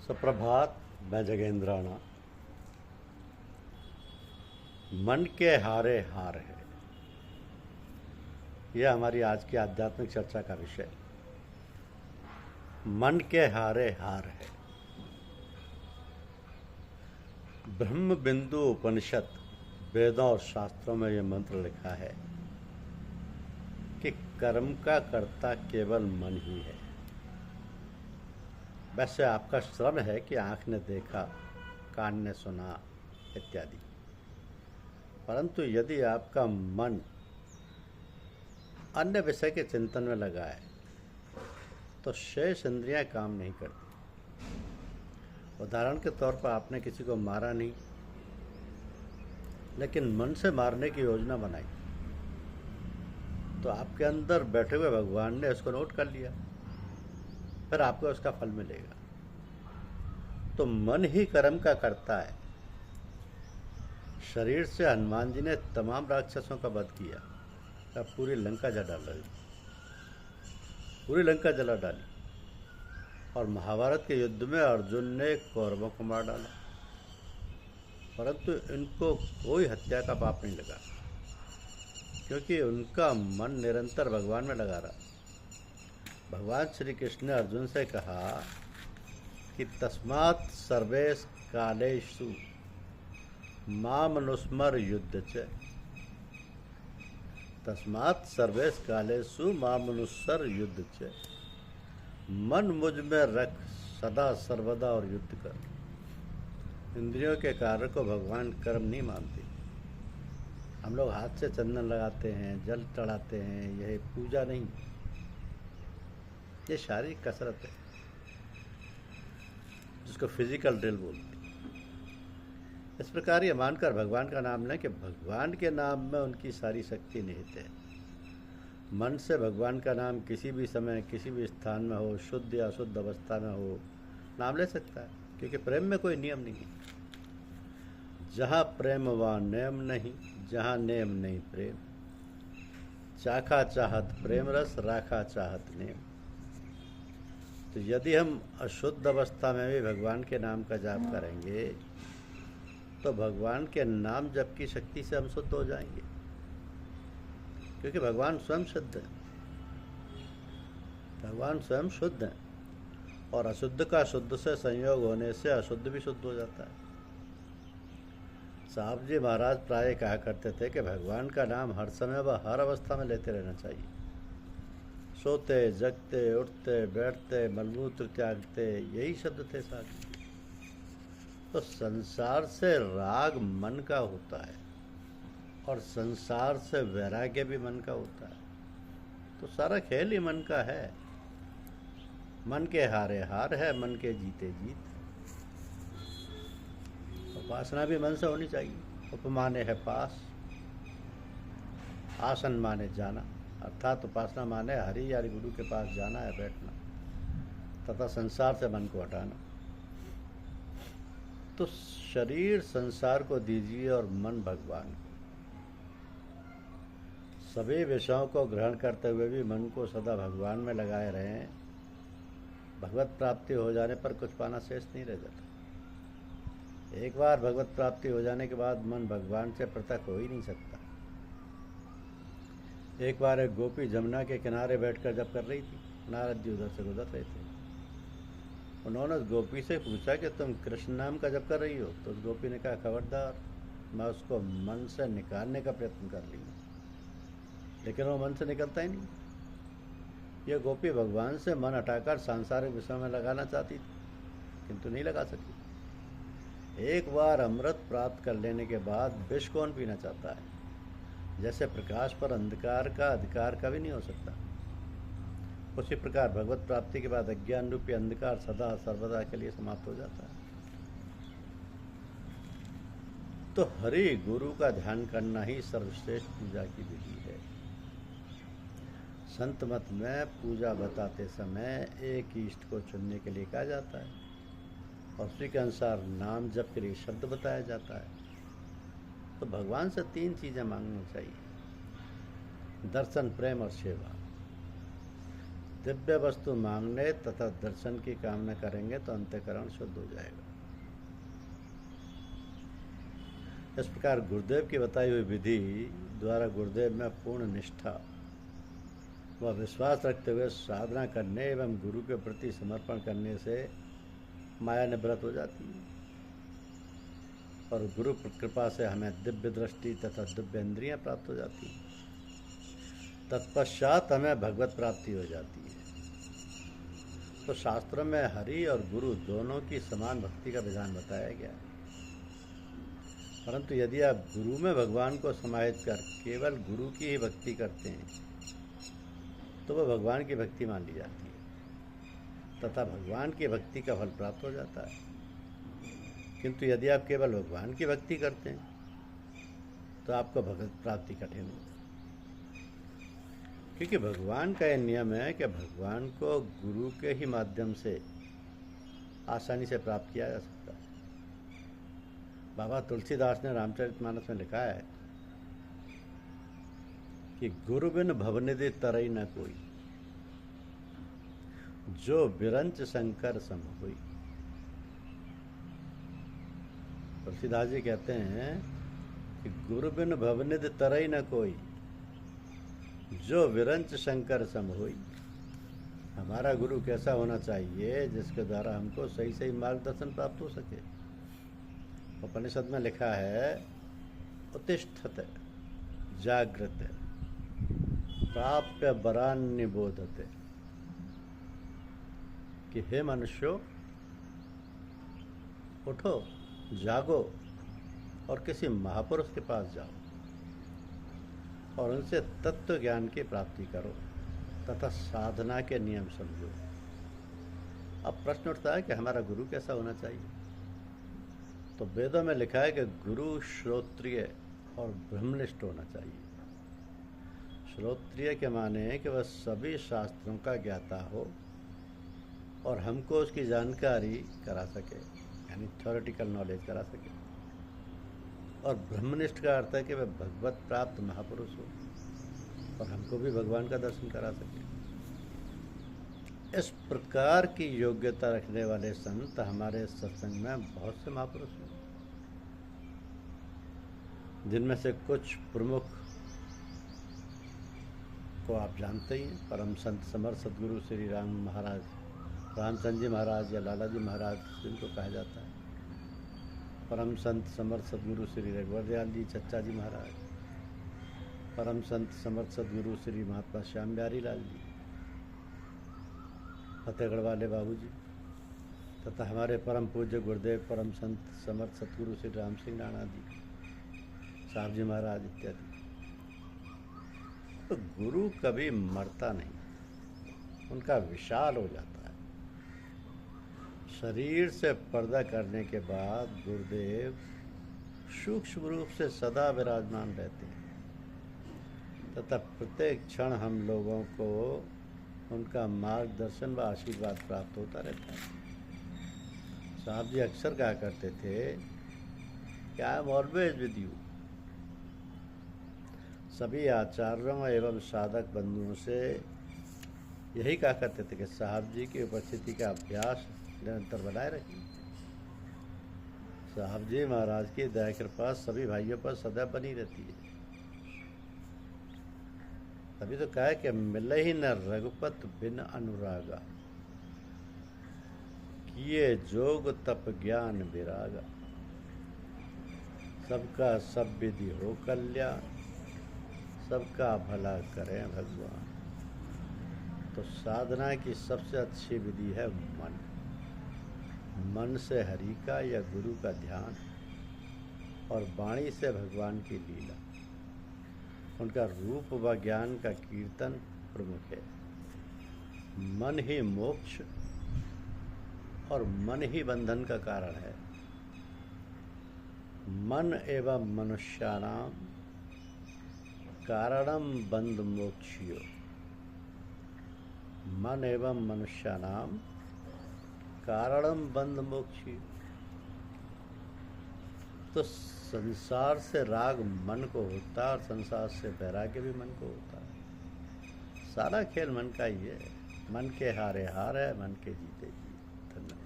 सुप्रभात। मैं जगेंद्राना। मन के हारे हार है, यह हमारी आज की आध्यात्मिक चर्चा का विषय। मन के हारे हार है। ब्रह्म बिंदु उपनिषद, वेदों और शास्त्रों में यह मंत्र लिखा है कि कर्म का कर्ता केवल मन ही है। वैसे आपका श्रम है कि आँख ने देखा, कान ने सुना इत्यादि, परंतु यदि आपका मन अन्य विषय के चिंतन में लगा है तो शेष इंद्रियां काम नहीं करती। उदाहरण के तौर पर आपने किसी को मारा नहीं, लेकिन मन से मारने की योजना बनाई, तो आपके अंदर बैठे हुए भगवान ने उसको नोट कर लिया, फिर आपको उसका फल मिलेगा। तो मन ही कर्म का करता है। शरीर से हनुमान जी ने तमाम राक्षसों का वध किया, तब पूरी लंका जला डाली, पूरी लंका जला डाली। और महाभारत के युद्ध में अर्जुन ने कौरवों को मार डाला, परंतु इनको कोई हत्या का पाप नहीं लगा, क्योंकि उनका मन निरंतर भगवान में लगा रहा। भगवान श्री कृष्ण ने अर्जुन से कहा कि तस्मात् सर्वेश कालेषु मामनुस्मर युद्ध च। तस्मात् सर्वेश कालेषु मामनुस्मर युद्ध च। मन मुझ में रख सदा सर्वदा और युद्ध कर। इंद्रियों के कार्य को भगवान कर्म नहीं मानते। हम लोग हाथ से चंदन लगाते हैं, जल चढ़ाते हैं, यह पूजा नहीं, ये शारीरिक कसरत है, जिसको फिजिकल ड्रिल बोलते हैं। इस प्रकार ये मानकर भगवान का नाम लें कि भगवान के नाम में उनकी सारी शक्ति निहित है। मन से भगवान का नाम किसी भी समय किसी भी स्थान में हो, शुद्ध या अशुद्ध अवस्था में हो, नाम ले सकता है, क्योंकि प्रेम में कोई नियम नहीं है। जहाँ प्रेम वहाँ नियम नहीं, जहाँ नियम नहीं प्रेम। चाखा चाहत प्रेम रस, राखा चाहत नियम। तो यदि हम अशुद्ध अवस्था में भी भगवान के नाम का जाप करेंगे तो भगवान के नाम जप की शक्ति से हम शुद्ध हो जाएंगे, क्योंकि भगवान स्वयं शुद्ध है। भगवान स्वयं शुद्ध है, और अशुद्ध का शुद्ध से संयोग होने से अशुद्ध भी शुद्ध हो जाता है। साहब जी महाराज प्राय कहा करते थे कि भगवान का नाम हर समय व हर अवस्था में लेते रहना चाहिए। सोते, जगते, उठते, बैठते, मलमूत्र त्यागते, यही शब्द थे साहब। तो संसार से राग मन का होता है, और संसार से वैराग्य भी मन का होता है। तो सारा खेल ही मन का है। मन के हारे हार है, मन के जीते जीत। उपासना भी मन से होनी चाहिए। उपमाने है पास, आसन माने जाना, अर्थात उपासना माने हरि या गुरु के पास जाना है, बैठना, तथा संसार से मन को हटाना। तो शरीर संसार को दीजिए और मन भगवान को। सभी विषयों को ग्रहण करते हुए भी मन को सदा भगवान में लगाए रहें। भगवत प्राप्ति हो जाने पर कुछ पाना शेष नहीं रह जाता। एक बार भगवत प्राप्ति हो जाने के बाद मन भगवान से पृथक हो ही नहीं सकता। एक बार एक गोपी जमुना के किनारे बैठकर जप कर रही थी। नारद जी उधर से गुजर रहे थे। उन्होंने उस गोपी से पूछा कि तुम कृष्ण नाम का जप कर रही हो? तो उस गोपी ने कहा, खबरदार, मैं उसको मन से निकालने का प्रयत्न कर रही हूँ, लेकिन वो मन से निकलता ही नहीं। ये गोपी भगवान से मन हटाकर सांसारिक विषयों में लगाना चाहती थी, किंतु नहीं लगा सकी। एक बार अमृत प्राप्त कर लेने के बाद विष कौन पीना चाहता है? जैसे प्रकाश पर अंधकार का अधिकार कभी नहीं हो सकता, उसी प्रकार भगवत प्राप्ति के बाद अज्ञान रूपी अंधकार सदा सर्वदा के लिए समाप्त हो जाता है। तो हरि गुरु का ध्यान करना ही सर्वश्रेष्ठ पूजा की विधि है। संत मत में पूजा बताते समय एक ही इष्ट को चुनने के लिए कहा जाता है, और उसी के अनुसार नाम जप के लिए शब्द बताया जाता है। तो भगवान से तीन चीज़ें मांगनी चाहिए: दर्शन, प्रेम और सेवा। दिव्य वस्तु मांगने तथा दर्शन की कामना करेंगे तो अंतःकरण शुद्ध हो जाएगा। इस प्रकार गुरुदेव की बताई हुई विधि द्वारा गुरुदेव में पूर्ण निष्ठा व विश्वास रखते हुए साधना करने एवं गुरु के प्रति समर्पण करने से माया निवृत्त हो जाती है और गुरु कृपा से हमें दिव्य दृष्टि तथा दिव्य इंद्रियां प्राप्त हो जाती हैं। तत्पश्चात हमें भगवत प्राप्ति हो जाती है। तो शास्त्रों में हरि और गुरु दोनों की समान भक्ति का विधान बताया गया है, परंतु यदि आप गुरु में भगवान को समाहित कर केवल गुरु की ही भक्ति करते हैं तो वह भगवान की भक्ति मान ली जाती है तथा भगवान की भक्ति का फल प्राप्त हो जाता है। किंतु यदि आप केवल भगवान की भक्ति करते हैं तो आपको भगवत प्राप्ति कठिन होगी, क्योंकि भगवान का यह नियम है कि भगवान को गुरु के ही माध्यम से आसानी से प्राप्त किया जा सकता है। बाबा तुलसीदास ने रामचरितमानस में लिखा है कि गुरु बिन भवनिधि तरई न कोई, जो विरंच शंकर सम हुई। तुलसीदास जी कहते हैं कि गुरु बिन भवनिधि तरई न कोई, जो विरंच शंकर सम हुई। हमारा गुरु कैसा होना चाहिए जिसके द्वारा हमको सही सही मार्गदर्शन प्राप्त हो सके। उपनिषद में लिखा है उत्तिष्ठते जागृते प्राप्य वरान्य बोधते, कि हे मनुष्यों उठो जागो और किसी महापुरुष के पास जाओ और उनसे तत्व ज्ञान की प्राप्ति करो तथा साधना के नियम समझो। अब प्रश्न उठता है कि हमारा गुरु कैसा होना चाहिए। तो वेदों में लिखा है कि गुरु श्रोत्रिय और ब्रह्मनिष्ठ होना चाहिए। श्रोत्रिय के माने है कि वह सभी शास्त्रों का ज्ञाता हो और हमको उसकी जानकारी करा सके, यानी थ्योरेटिकल नॉलेज करा सके। और ब्रह्मनिष्ठ का अर्थ है कि वह भगवत प्राप्त महापुरुष हो और हमको भी भगवान का दर्शन करा सके। इस प्रकार की योग्यता रखने वाले संत हमारे सत्संग में बहुत से महापुरुष हैं, जिनमें से कुछ प्रमुख को आप जानते ही हैं। परम संत समर्थ सदगुरु श्री राम महाराज, रामचंद्र जी महाराज या लाला जी महाराज जिनको कहा जाता है। परम संत समर्थ सदगुरु श्री रघुवर दयाल जी चच्चा जी महाराज, परम संत समर्थ सदगुरु श्री महात्मा श्याम बिहारी लाल जी, फतेहगढ़ वाले बाबू जी, तथा हमारे परम पूज्य गुरुदेव परम संत समर्थ सतगुरु श्री राम सिंह राणा जी, साहब जी महाराज इत्यादि। तो गुरु कभी मरता नहीं, उनका विशाल हो जाता है। शरीर से पर्दा करने के बाद गुरुदेव सूक्ष्म रूप से सदा विराजमान रहते हैं तथा प्रत्येक क्षण हम लोगों को उनका मार्गदर्शन व आशीर्वाद प्राप्त होता रहता है। साहब जी अक्सर कहा करते थे कि I am always with you. सभी आचार्यों एवं साधक बंधुओं से यही कहा करते थे कि साहब जी की उपस्थिति का अभ्यास निरंतर बनाए रखिए। साहब जी महाराज की दया कृपा सभी भाइयों पर सदैव बनी रहती है। तभी तो कहा कि मिले ही न रघुपत बिन अनुरागा, किए जोग तप ज्ञान विरागा, सबका सब विधि हो कल्याण, सबका भला करें भगवान। तो साधना की सबसे अच्छी विधि है मन। मन से हरि का या गुरु का ध्यान और वाणी से भगवान की लीला, उनका रूप व ज्ञान का कीर्तन प्रमुख है। मन ही मोक्ष और मन ही बंधन का कारण है। मन एवं मनुष्याणाम कारणम बंध मोक्षियो। मन एवं मनुष्याणाम कारणम बंध मोक्षियो। तो संसार से राग मन को होता है और संसार से वैराग्य भी मन को होता है। सारा खेल मन का ही है। मन के हारे हार है, मन के जीते जीत। धन्यवाद।